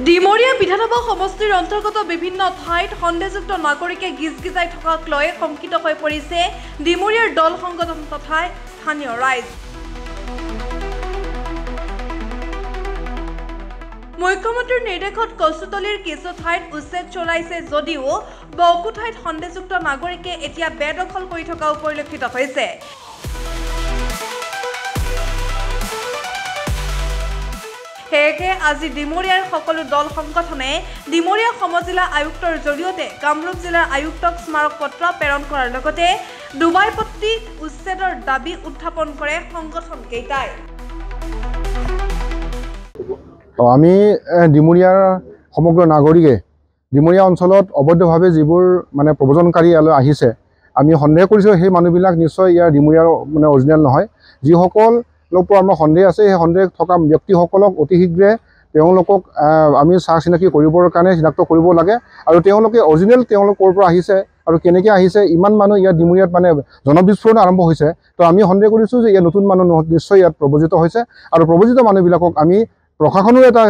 ডিমৰীয়া বিধানসভা সমষ্টিৰ অন্তৰ্গত বিভিন্ন ঠাইত সন্দেহযুক্ত নাগৰিকে গিজগিজাই থকাক লৈ শংকিত হৈ পৰিছে ডিমৰীয়াৰ দল সংগঠন তথা স্থানীয় ৰাইজ। মুখ্যমন্ত্ৰীৰ নিৰ্দেশত কচুতলিৰ কিছু ঠাইত উচ্ছেদ চলাইছে যদিও বহু ঠাইত সন্দেহযুক্ত নাগৰিকে এতিয়া বেদখল কৰি থকাও পৰিলক্ষিত হৈছে। সেয়েহে আজি ডিমৰীয়াৰ সকলো দল সংগঠনে ডিমৰীয়া সমজিলা আয়ুক্তৰ জৰিয়তে কামৰূপ জিলাৰ আয়ুক্তক স্মাৰক পত্ৰ প্ৰেৰণ কৰাৰ লগতে ডুবাইপট্টি উচ্ছেদৰ দাবী উত্থাপন কৰে সংগঠন কেইটাই। আমি ডিমৰীয়াৰ সমগ্ৰ নাগৰিকে ডিমৰীয়া অঞ্চলত অবৈধভাৱে যিবোৰ মানে প্ৰব্ৰজনকাৰী ইয়ালৈ আহিছে, আমি সন্দেহ কৰিছোঁ সেই মানুহবিলাক নিশ্চয় ইয়াৰ ডিমৰীয়াৰ মানে অৰিজিনেল নহয়। যিসকল লোকৰ আমাৰ সন্দেহ আছে, সেই সন্দেহ থকা ব্যক্তিসকলক অতি শীঘ্ৰে তেওঁলোকক আমি চাহ চিনাকি কৰিবৰ কাৰণে চিনাক্ত কৰিব লাগে আৰু তেওঁলোকে অৰিজিনেল তেওঁলোক ক'ৰ পৰা আহিছে আৰু কেনেকৈ আহিছে। ইমান মানুহ ইয়াত ডিমৰীয়াত মানে জনবিস্ফোৰণ আৰম্ভ হৈছে, তো আমি সন্দেহ কৰিছোঁ যে ইয়াত নতুন মানুহ নিশ্চয় ইয়াত প্ৰব্ৰজিত হৈছে আৰু প্ৰব্ৰজিত মানুহবিলাকক আমি প্ৰশাসনৰ এটা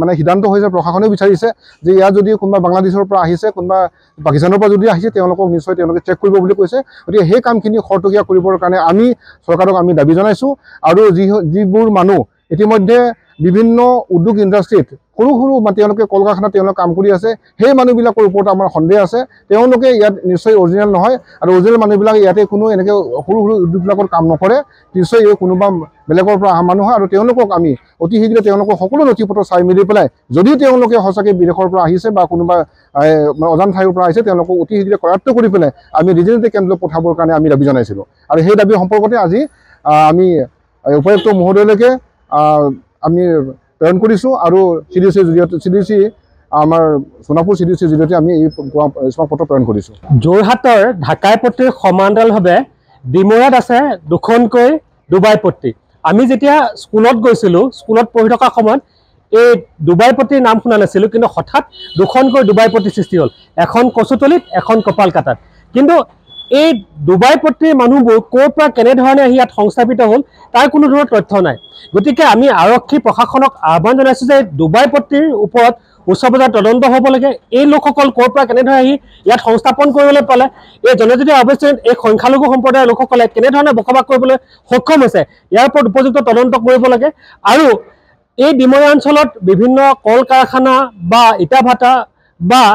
মানে সিদ্ধান্ত হৈছে, প্ৰশাসনেও বিচাৰিছে যে ইয়াত যদি কোনোবা বাংলাদেশৰ পৰা আহিছে, কোনোবা পাকিস্তানৰ পৰা যদি আহিছে, তেওঁলোকক নিশ্চয় তেওঁলোকে চেক কৰিব বুলি কৈছে। গতিকে সেই কামখিনি খৰতকীয়া কৰিবৰ কাৰণে আমি চৰকাৰক আমি দাবী জনাইছোঁ। আৰু যিবোৰ মানুহ ইতিমধ্যে বিভিন্ন উদ্যোগ ইণ্ডাষ্ট্ৰীত সৰু সৰু তেওঁলোকে কল কাৰখানাত তেওঁলোকে কাম কৰি আছে, সেই মানুহবিলাকৰ ওপৰত আমাৰ সন্দেহ আছে। তেওঁলোকে ইয়াত নিশ্চয় অৰিজিনেল নহয় আৰু অৰিজিনেল মানুহবিলাক ইয়াতে কোনো এনেকৈ সৰু সৰু উদ্যোগবিলাকত কাম নকৰে, নিশ্চয় এই কোনোবা বেলেগৰ পৰা অহা মানুহ হয়। আৰু তেওঁলোকক আমি অতি শীঘ্ৰে তেওঁলোকক সকলো নথি পত্ৰ চাই মেলি পেলাই যদি তেওঁলোকে সঁচাকৈ বিদেশৰ পৰা আহিছে বা কোনোবা অজান ঠাইৰ পৰা আহিছে, তেওঁলোকক অতি শীঘ্ৰে কৰায়ত্ব কৰি পেলাই আমি ৰিজনেটেড কেন্দ্ৰলৈ পঠাবৰ কাৰণে আমি দাবী জনাইছিলোঁ। আৰু সেই দাবী সম্পৰ্কতে আজি আমি উপায়ুক্ত মহোদয়লৈকে আমি প্ৰেৰণ কৰিছোঁ আৰু CDCৰ জৰিয়তে CDC আমাৰ সোণাপুৰ CDCৰ জৰিয়তে আমি এই স্মাৰক পত্ৰ প্ৰেৰণ কৰিছোঁ। যোৰহাটৰ ঢাকাইপট্টিৰ সমান্তৰালভাৱে ডিমৰীয়াত আছে দুখনকৈ ডুবাইপট্টি। আমি যেতিয়া স্কুলত গৈছিলোঁ, স্কুলত পঢ়ি থকা সময়ত এই ডুবাইপট্টিৰ নাম শুনা নাছিলোঁ, কিন্তু হঠাৎ দুখনকৈ ডুবাইপট্টি সৃষ্টি হ'ল, এখন কচুতলিত, এখন কপালকাটাত। কিন্তু এই ডুবাইপট্টিৰ মানুহবোৰ ক'ৰ পৰা কেনেধৰণে আহি ইয়াত সংস্থাপিত হ'ল তাৰ কোনো ধৰণৰ তথ্য নাই। গতিকে আমি আৰক্ষী প্ৰশাসনক আহ্বান জনাইছোঁ যে ডুবাইপট্টিৰ ওপৰত উচ্চ পৰ্যায়ৰ তদন্ত হ'ব লাগে। এই লোকসকল ক'ৰ পৰা কেনেধৰণে আহি ইয়াত সংস্থাপন কৰিবলৈ পালে, এই জনজাতীয় অৱস্থাত এই সংখ্যালঘু সম্প্ৰদায়ৰ লোকসকলে কেনেধৰণে বসবাস কৰিবলৈ সক্ষম হৈছে, ইয়াৰ ওপৰত উপযুক্ত তদন্ত কৰিব লাগে। আৰু এই ডিমৰীয়া অঞ্চলত বিভিন্ন কল কাৰখানা বা ইটা ভাটা বা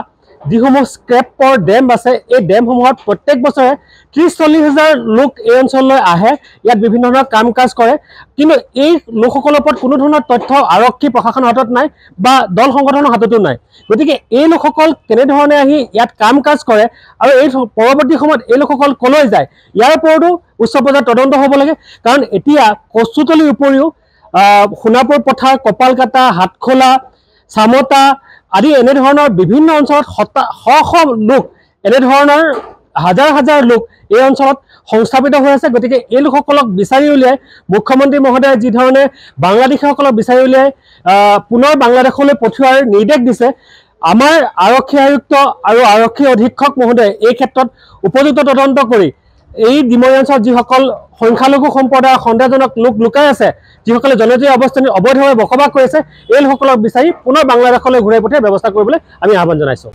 যিসমূহ স্ক্ৰেপৰ ডেম আছে, এই ডেমসমূহত প্ৰত্যেক বছৰে 30-40 হাজাৰ লোক এই অঞ্চললৈ আহে, ইয়াত বিভিন্ন ধৰণৰ কাম কাজ কৰে। কিন্তু এই লোকসকলৰ ওপৰত কোনো ধৰণৰ তথ্য আৰক্ষী প্ৰশাসনৰ হাতত নাই বা দল সংগঠনৰ হাততো নাই। গতিকে এই লোকসকল কেনেধৰণে আহি ইয়াত কাম কাজ কৰে আৰু এই পৰৱৰ্তী সময়ত এই লোকসকল কলৈ যায়, ইয়াৰ ওপৰতো উচ্চ পৰ্যায়ৰ তদন্ত হ'ব লাগে। কাৰণ এতিয়া কচুতলিৰ উপৰিও সোণাপুৰ পথাৰ, কপালকাটা, হাটখোলা, চামতা আদি এনেধৰণৰ বিভিন্ন অঞ্চলত শ লোক, এনেধৰণৰ হাজাৰ হাজাৰ লোক এই অঞ্চলত সংস্থাপিত হৈ আছে। গতিকে এই লোকসকলক বিচাৰি উলিয়াই মুখ্যমন্ত্ৰী মহোদয়ে যি ধৰণে বাংলাদেশীসকলক বিচাৰি উলিয়াই পুনৰ বাংলাদেশলৈ পঠিওৱাৰ নিৰ্দেশ দিছে, আমাৰ আৰক্ষী আয়ুক্ত আৰু আৰক্ষী অধীক্ষক মহোদয়ে এই ক্ষেত্ৰত উপযুক্ত তদন্ত কৰি এই ডিমৰীয়া অঞ্চলত যিসকল সংখ্যালঘু সম্প্ৰদায়ৰ সন্দেহজনক লোক লুকাই আছে, যিসকলে জনজাতীয় অৱস্থাত অবৈধভাৱে বসবাস কৰিছে, এই লোকসকলক বিচাৰি পুনৰ বাংলাদেশলৈ ঘূৰাই পঠিওৱাৰ ব্যৱস্থা কৰিবলৈ আমি আহ্বান জনাইছোঁ।